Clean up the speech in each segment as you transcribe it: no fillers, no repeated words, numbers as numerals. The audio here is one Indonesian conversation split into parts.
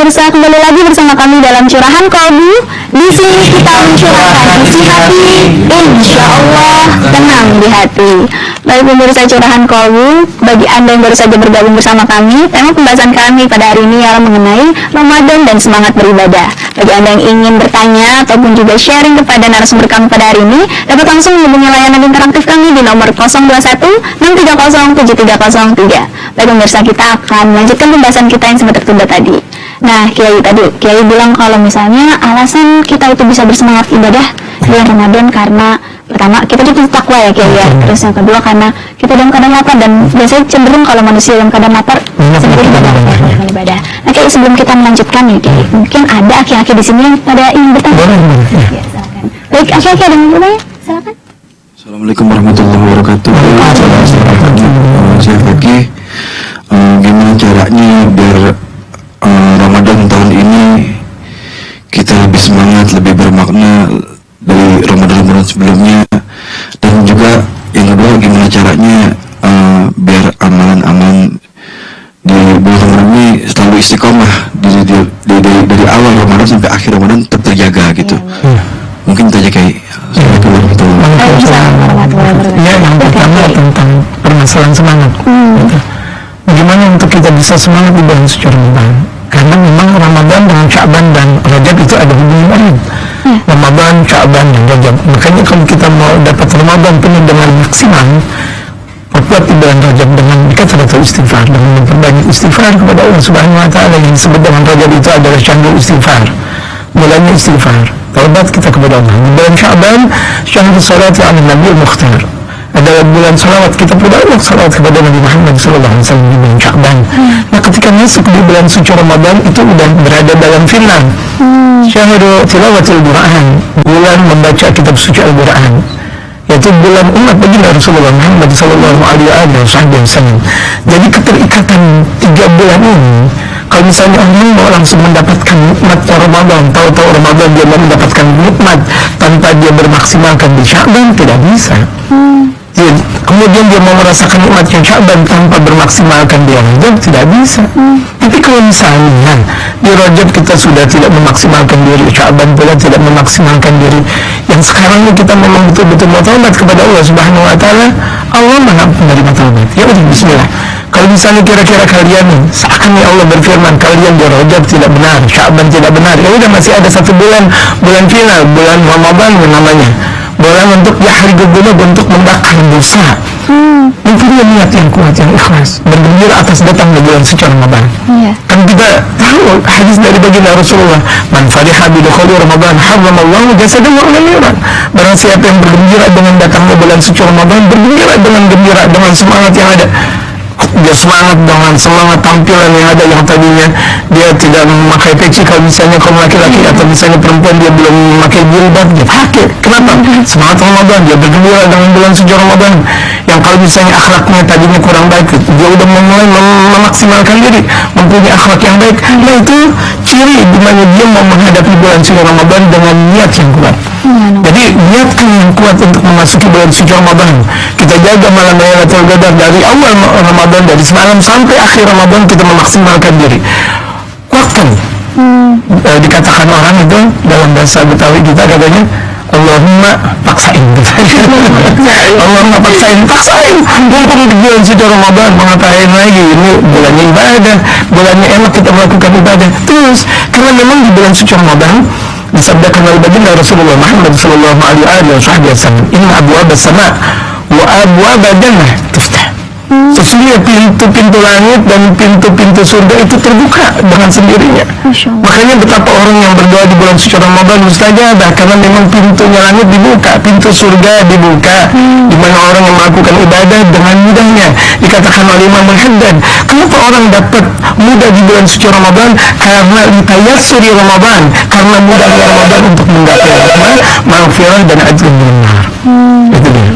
pemirsa, kembali lagi bersama kami dalam Curahan Kolbu. Di sini kita mencurahkan isi hati, insya Allah tenang di hati. Baik pemirsa Curahan Kolbu, bagi Anda yang baru saja bergabung bersama kami, tema pembahasan kami pada hari ini ialah mengenai Ramadan dan semangat beribadah. Bagi Anda yang ingin bertanya ataupun juga sharing kepada narasumber kami pada hari ini, dapat langsung menghubungi layanan interaktif kami di nomor 021 630 7303. Baik pemirsa, kita akan melanjutkan pembahasan kita yang sempat tertunda tadi. Nah, Kiai bilang kalau misalnya alasan kita itu bisa bersemangat ibadah bulan Ramadan karena pertama kita itu takwa ya Kiai ya. Terus yang kedua karena kita dalam keadaan lapar, dan biasanya cenderung kalau manusia dalam keadaan lapar sendiri ibadah. Nah Kiai, sebelum kita melanjutkan nih Kiai, mungkin ada aki-aki di sini yang pada ingin bertanya. Ya, silakan. Baik, aki-aki ada yang bertanya? Silakan. Assalamualaikum warahmatullahi wabarakatuh. Saya Fakih. Gimana caranya biar Ramadan tahun ini kita lebih semangat, lebih bermakna dari Ramadan sebelumnya, dan juga yang kedua gimana caranya biar amalan-amalan di bulan Ramadan ini selalu istiqomah dari awal Ramadan sampai akhir Ramadan tetap terjaga gitu. Mungkin itu aja Kiai. Assalamualaikum warahmatullahi wabarakatuh. Ya, yang pertama tentang permasalahan semangat. Bagaimana untuk kita bisa semangat di bulan suci Ramadan? Karena memang Ramadan dengan Sya'ban dan Rajab itu ada hubungan. Ramadan, Sya'ban dan Rajab. Makanya kalau kita mau dapat Ramadan penuh dengan maksimal, perkuat di bulan Rajab dengan dikatakan istighfar, dengan memperbanyak istighfar kepada Allah Subhanahu Wa Taala. Yang disebut dengan Rajab itu adalah syahrul istighfar. Mulanya istighfar, taubat kita kepada Allah. Di bulan Sya'ban, syahrul salati ala Nabi Mukhtar, adalah bulan salawat kita berdoa salawat kepada Nabi Muhammad SAW di bulan Sya'ban. Nah, ketika masuk di bulan suci Ramadan itu sudah berada dalam final syahrul tilawatil Quran, bulan membaca kitab suci Al-Quran, yaitu bulan umat baginda Rasulullah Muhammad SAW. Jadi keterikatan 3 bulan ini, kalau misalnya orang mau langsung mendapatkan nikmat Ramadan, tahu-tahu Ramadan dia mau mendapatkan nikmat tanpa dia bermaksimalkan di Sya'ban, tidak bisa. Kemudian dia mau merasakan nikmatnya Sya'ban tanpa bermaksimalkan di Rajab, tidak bisa. Tapi kalau misalnya di Rajab kita sudah tidak memaksimalkan diri, Sya'ban pula tidak memaksimalkan diri, yang sekarang ini kita memang betul-betul mau taubat kepada Allah Subhanahu Wa Taala, Allah Maha penerima taubat. Ya udah, bismillah. Kalau misalnya kira-kira kalian seakan Allah berfirman kalian di Rajab tidak benar, Sya'ban tidak benar, ya udah masih ada 1 bulan, bulan final, bulan Ramadan namanya, bulan untuk yahri gubunub, untuk membakar dosa. Mungkin dia niat yang kuat, yang ikhlas, bergembira atas datangnya bulan suci Ramadan. Kan kita tahu hadis dari baginda Rasulullah, man fariha bi dukhuli Ramadan harramallahu jasadahu wa lahirahu. Barang siapa yang bergembira dengan datangnya bulan suci Ramadan, bergembira dengan gembira, dengan semangat yang ada, dia semangat dengan semangat tampilan yang ada, yang tadinya dia tidak memakai peci kalau misalnya kaum laki-laki, atau misalnya perempuan dia belum memakai jilbab, dia pakai. Kenapa? Semangat Ramadan, dia bergembira dengan bulan suci Ramadan. Yang kalau misalnya akhlaknya tadinya kurang baik, dia udah mulai memaksimalkan diri, mempunyai akhlak yang baik. Nah, itu ciri di mana dia mau menghadapi bulan suci Ramadan dengan niat yang kuat. Jadi niatkan yang kuat untuk memasuki bulan suci Ramadan. Kita jaga malam Lailatul Qadar dari awal Ramadan, dari semalam sampai akhir Ramadan kita memaksimalkan diri. Kuatkan. Dikatakan orang itu dalam bahasa Betawi kita katanya, Allahumma paksain. Allahumma paksain. Mumpung di bulan suci Ramadan, mau ngapain lagi? Ini bulannya ibadah, bulannya enak kita melakukan ibadah. Terus, karena memang di bulan suci Ramadan disabdakan oleh baginda Rasulullah Muhammad SAW, inna abwaab as-sama' wa abwaab jannah tuftah. Sesungguhnya pintu-pintu langit dan pintu-pintu surga itu terbuka dengan sendirinya. Makanya betapa orang yang berdoa di bulan suci Ramadan mustajabah, karena memang pintunya langit dibuka, pintu surga dibuka, di mana orang yang melakukan ibadah dengan mudahnya. Dikatakan oleh Imam Al-Haddad, kenapa orang dapat mudah di bulan suci Ramadan? Karena litayassuri Ramadan, karena mudahnya Ramadan untuk menggapai rahmat, maghfirah dan ajrun benar. Itu dia.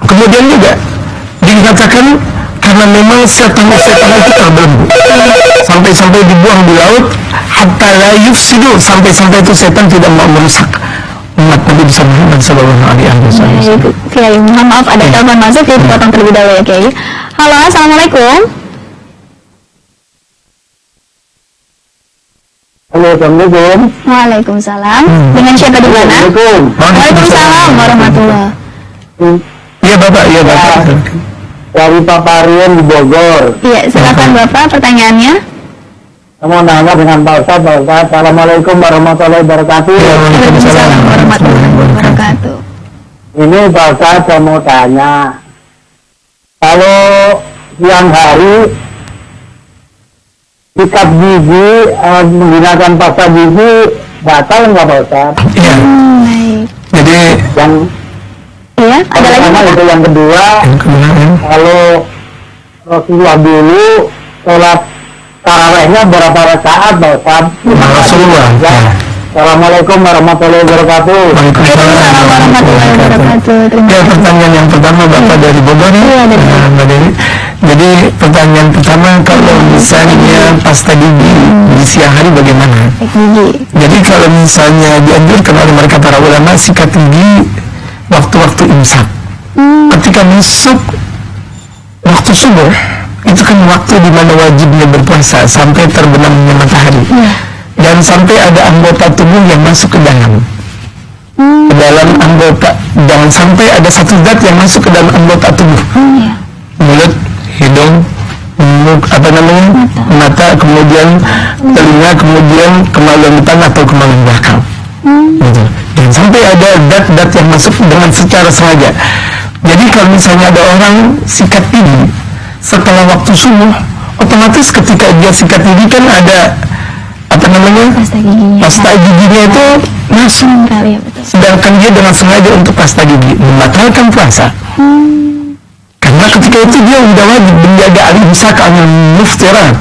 Kemudian juga dikatakan karena memang setan-setan itu terbelenggu sampai-sampai dibuang di laut, hatta la yufsidu, sampai-sampai itu setan tidak mau merusak umat Nabi Muhammad sallallahu alaihi wasallam. Kiai, mohon maaf ada telepon masuk, jadi potong terlebih dahulu ya Kiai. Halo, assalamualaikum. Assalamualaikum. Waalaikumsalam. Dengan siapa di mana? Assalamualaikum. Waalaikumsalam warahmatullah. Iya Bapak, iya Bapak. Dari Pak Parian di Bogor. Iya, silakan Bapak pertanyaannya. Saya mau nanya dengan Pak Ustadz. Assalamualaikum warahmatullahi wabarakatuh. Waalaikumsalam warahmatullahi wabarakatuh. Ini Pak Ustadz, saya mau tanya. Kalau siang hari sikat gigi menggunakan pasta gigi batal nggak Pak Ustadz? Iya. Baik. Jadi Yang Iya, ada lagi pertama Bapak? itu, yang kedua, yang kemarin kalau Rasulullah dulu sholat tarawehnya berapa rakaat Pak Ustadz? Rasulullah. Ya. Assalamualaikum warahmatullahi wabarakatuh. Waalaikumsalam warahmatullahi wabarakatuh. Terima Ya, kasih. pertanyaan yang pertama Bapak dari Bogor ya. Iya, dari Bogor. Mbak Dewi. Jadi pertanyaan pertama, kalau misalnya pasta gigi di siang hari bagaimana? Baik, gigi. Jadi kalau misalnya dianjurkan oleh mereka para ulama sikat gigi waktu-waktu imsak. Ketika masuk waktu subuh, itu kan waktu di mana wajibnya berpuasa sampai terbenamnya matahari. Dan sampai ada anggota tubuh yang masuk ke dalam. Ke dalam anggota, jangan sampai ada satu zat yang masuk ke dalam anggota tubuh. Iya. Mulut, hidung, mata, kemudian telinga, kemudian kemaluan depan atau kemaluan belakang. Gitu. Dan sampai ada dat-dat yang masuk dengan secara sengaja. Jadi kalau misalnya ada orang sikat gigi setelah waktu subuh, otomatis ketika dia sikat gigi kan ada Pasta giginya. pasta giginya itu masuk. Kali ya, betul. Sedangkan dia dengan sengaja untuk pasta gigi membatalkan puasa. Karena ketika itu dia sudah wajib menjaga al-imsak al-muftirat,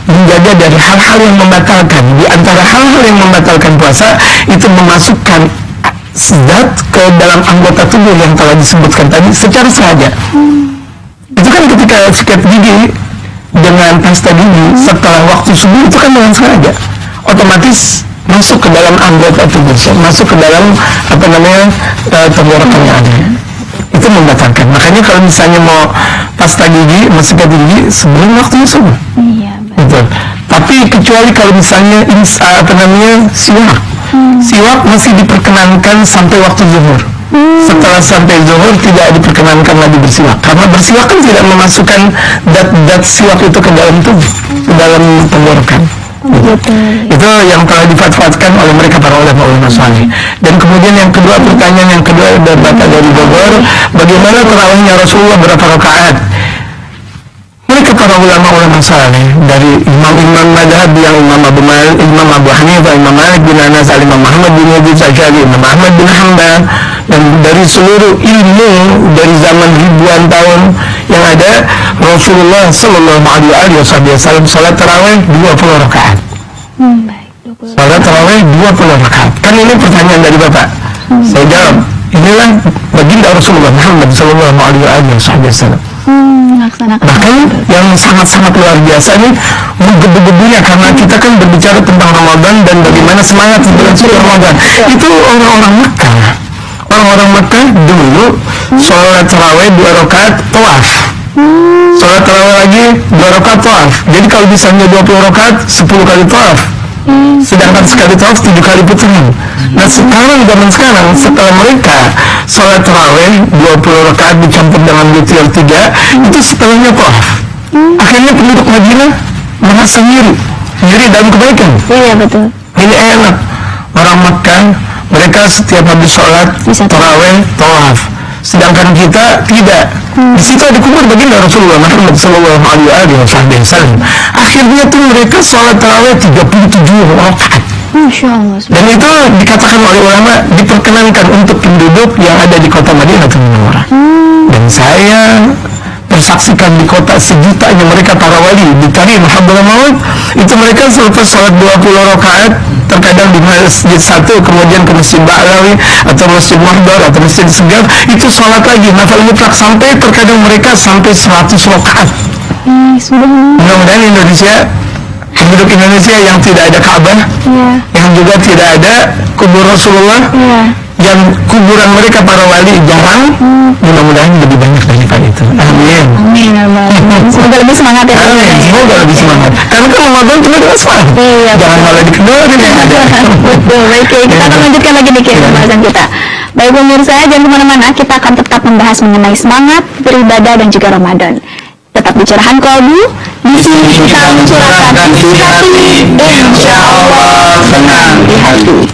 menjaga dari hal-hal yang membatalkan. Di antara hal-hal yang membatalkan puasa itu memasukkan zat ke dalam anggota tubuh yang telah disebutkan tadi secara sengaja. Itu kan ketika sikat gigi dengan pasta gigi setelah waktu subuh itu kan dengan sengaja, otomatis masuk ke dalam anggota tubuh, masuk ke dalam tenggorokan yang ada. Itu membatalkan. Makanya kalau misalnya mau pasta gigi, mau sikat gigi sebelum waktunya subuh. Iya, baik. Gitu. Tapi kecuali kalau misalnya siwak. Siwak masih diperkenankan sampai waktu zuhur. Setelah sampai zuhur tidak diperkenankan lagi bersiwak, karena bersiwak kan tidak memasukkan dat siwak itu ke dalam tubuh, ke dalam tenggorokan. Itu yang telah difatwakan oleh mereka para ulama saleh. Dan kemudian yang kedua, pertanyaan yang kedua dari Bapak dari Bogor, bagaimana tarawihnya Rasulullah berapa rakaat? Mereka para ulama saleh dari imam-imam madhab yang Imam Abu Hanifah, Imam Malik bin Anas, Imam Muhammad bin Abi Sa'syari, Imam Ahmad bin Hanbal, dan dari seluruh ilmu dari zaman ribuan tahun yang ada, Rasulullah Sallallahu Alaihi Wasallam salat tarawih 20 rakaat. Baik, 20. Salat tarawih 20 rakaat. Kan ini pertanyaan dari Bapak. Saya jawab, inilah baginda Rasulullah Muhammad Sallallahu Alaihi Wasallam. Melaksanakan. Bahkan yang sangat-sangat luar biasa ini menggebu-gebunya, karena kita kan berbicara tentang Ramadan dan bagaimana semangat di bulan suci Ramadan. Itu orang-orang Mekah. Orang-orang Mekah dulu sholat tarawih 2 rakaat tawaf. Sholat tarawih lagi 2 rakaat tawaf. Jadi kalau misalnya 20 rakaat 10 kali tawaf. Sedangkan sekali tawaf 7 kali putaran. Nah sekarang, zaman sekarang, setelah mereka sholat tarawih 20 rakaat dicampur dengan witir 3, itu setelahnya tawaf. Akhirnya penduduk Madinah merasa ngiri dalam kebaikan. Iya, betul. Ini enak. Orang Makkah, mereka setiap habis sholat tarawih tawaf. Sedangkan kita tidak. Di situ ada kubur baginda Rasulullah Muhammad Sallallahu Alaihi Wasallam. Akhirnya tuh mereka sholat tarawih 37 rakaat. Masya Allah. Dan itu dikatakan oleh ulama diperkenankan untuk penduduk yang ada di kota Madinah Munawwarah. Dan saya bersaksikan di kota sejutanya mereka para wali di Karim Hadramaut, itu mereka selepas sholat 20 rakaat terkadang di masjid satu, kemudian ke masjid Ba'lawi atau masjid Mahdar atau masjid Segaf, itu sholat lagi nafal mutlak sampai terkadang mereka sampai 100 rakaat. Mudah-mudahan Indonesia, penduduk Indonesia yang tidak ada Ka'bah, yang juga tidak ada kubur Rasulullah, dan kuburan mereka para wali jarang, mudah-mudahan lebih banyak daripada itu. Amin. Amin. Amin. Semoga lebih semangat ya. Amin. Semoga lebih semangat. Karena kan Ramadan cuma dengan semangat. Iya. Jangan malah dikedorin yang ada. Betul. Baik, kita akan lanjutkan lagi nih pembahasan kita. Baik pemirsa, jangan kemana-mana. Kita akan tetap membahas mengenai semangat beribadah dan juga Ramadan. Tetap di Curahan Kolbu. Di sini kita mencurahkan isi hati. Insya Allah senang di hati.